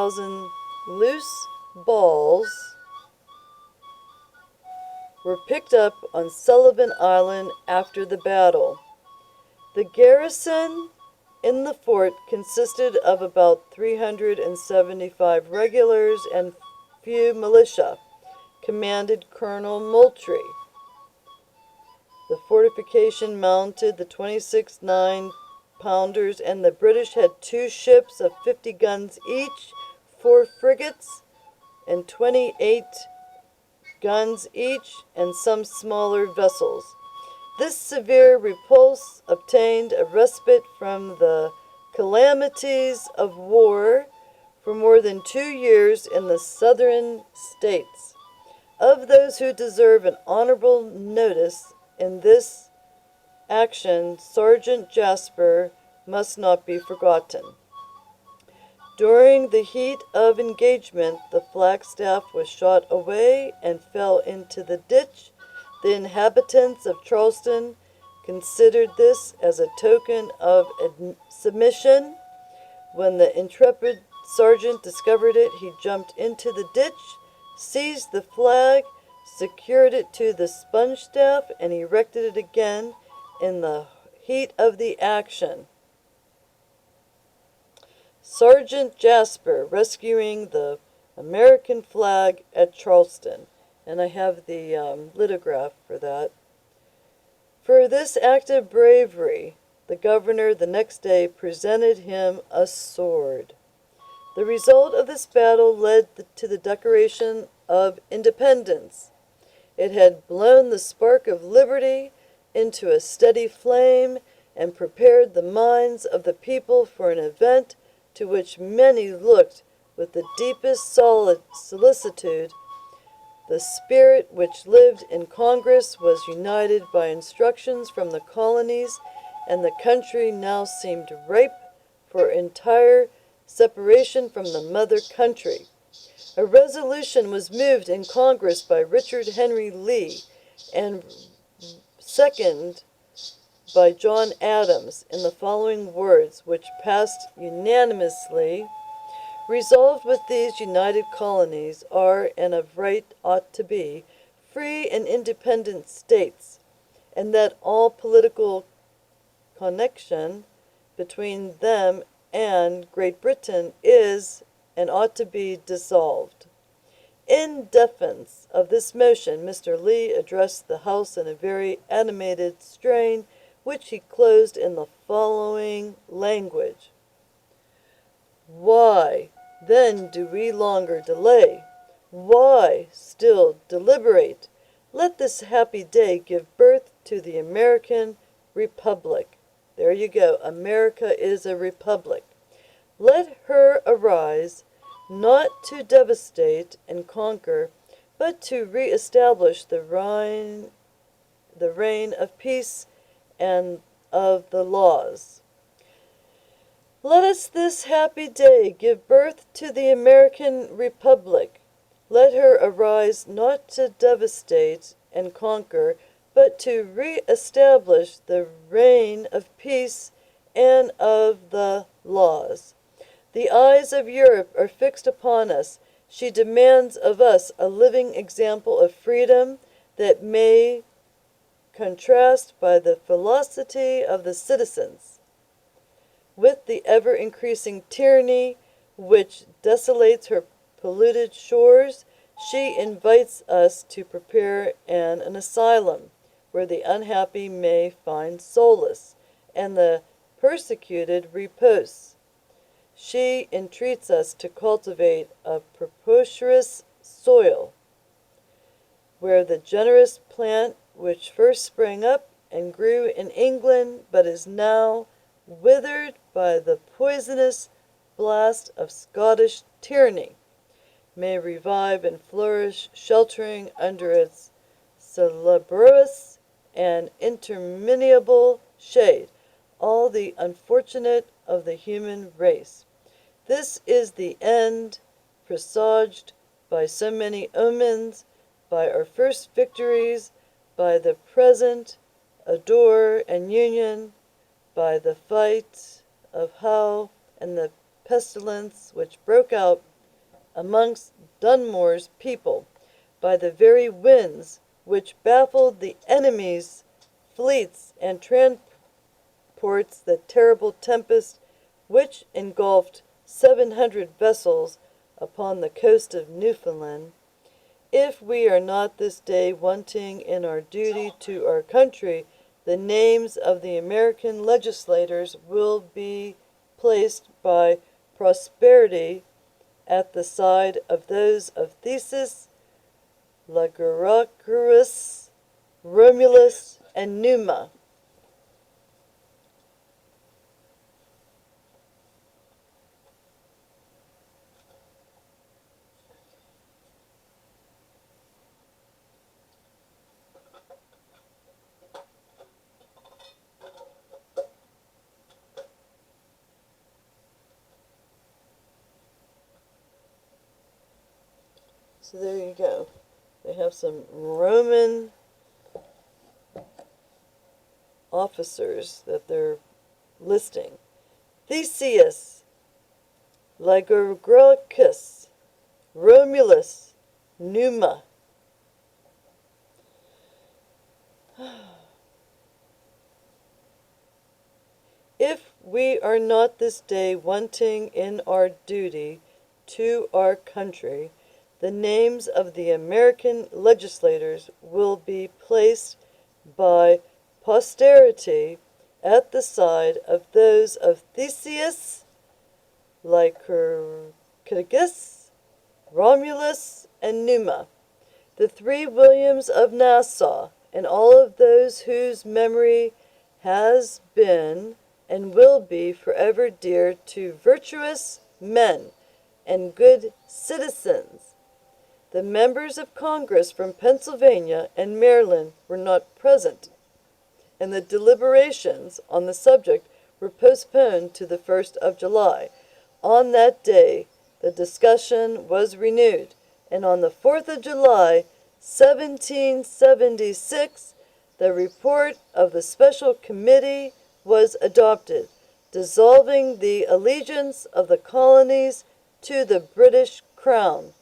1,000 loose balls were picked up on Sullivan Island after the battle. The garrison in the fort consisted of about 375 regulars and few militia, commanded Colonel Moultrie. The fortification mounted the 26 9-pounders, and the British had 2 ships of 50 guns each, 4 frigates, and 28 guns each, and some smaller vessels. This severe repulse obtained a respite from the calamities of war for more than 2 years in the southern states. Of those who deserve an honorable notice in this action, Sergeant Jasper must not be forgotten. During the heat of engagement, the flagstaff was shot away and fell into the ditch. The inhabitants of Charleston considered this as a token of submission. When the intrepid sergeant discovered it, he jumped into the ditch, seized the flag, secured it to the sponge staff, and erected it again in the heat of the action. Sergeant Jasper rescuing the American flag at Charleston. And I have the lithograph for that. For this act of bravery, the governor the next day presented him a sword. The result of this battle led to the Declaration of Independence. It had blown the spark of liberty into a steady flame and prepared the minds of the people for an event to which many looked with the deepest solicitude. The spirit which lived in Congress was united by instructions from the colonies, and the country now seemed ripe for entire separation from the mother country. A resolution was moved in Congress by Richard Henry Lee and seconded by John Adams in the following words, which passed unanimously: "Resolved with these united colonies are, and of right ought to be, free and independent states, and that all political connection between them and Great Britain is and ought to be dissolved." In defense of this motion, Mr. Lee addressed the House in a very animated strain, which he closed in the following language: "Why, then, do we longer delay? Why still deliberate? Let this happy day give birth to the American Republic." There you go. America is a republic. "Let her arise, not to devastate and conquer, but to re-establish the reign of peace and of the laws. Let us this happy day give birth to the American Republic. Let her arise not to devastate and conquer, but to re-establish the reign of peace and of the laws. The eyes of Europe are fixed upon us. She demands of us a living example of freedom that may contrast by the philosophy of the citizens with the ever-increasing tyranny which desolates her polluted shores. She invites us to prepare an asylum where the unhappy may find solace, and the persecuted repose. She entreats us to cultivate a propitious soil, where the generous plant which first sprang up and grew in England, but is now withered by the poisonous blast of Scottish tyranny, may revive and flourish, sheltering under its salubrious and interminable shade all the unfortunate of the human race. This is the end presaged by so many omens, by our first victories, by the present ardor and union, by the fight of Howe and the pestilence which broke out amongst Dunmore's people by the very winds which baffled the enemy's fleets and transports, the terrible tempest which engulfed 700 vessels upon the coast of Newfoundland, if we are not this day wanting in our duty to our country, the names of the American legislators will be placed by posterity at the side of those of Theseus, Laguarchus, Romulus, and Numa. So there you go. They have some Roman officers that they're listing. Theseus, Laguarchus, Romulus, Numa. If we are not this day wanting in our duty to our country, the names of the American legislators will be placed by posterity at the side of those of Theseus, Lycurgus, Romulus, and Numa, the three Williams of Nassau, and all of those whose memory has been and will be forever dear to virtuous men and good citizens. The members of Congress from Pennsylvania and Maryland were not present, and the deliberations on the subject were postponed to the 1st of July. On that day, the discussion was renewed, and on the 4th of July, 1776, the report of the special committee was adopted, dissolving the allegiance of the colonies to the British Crown.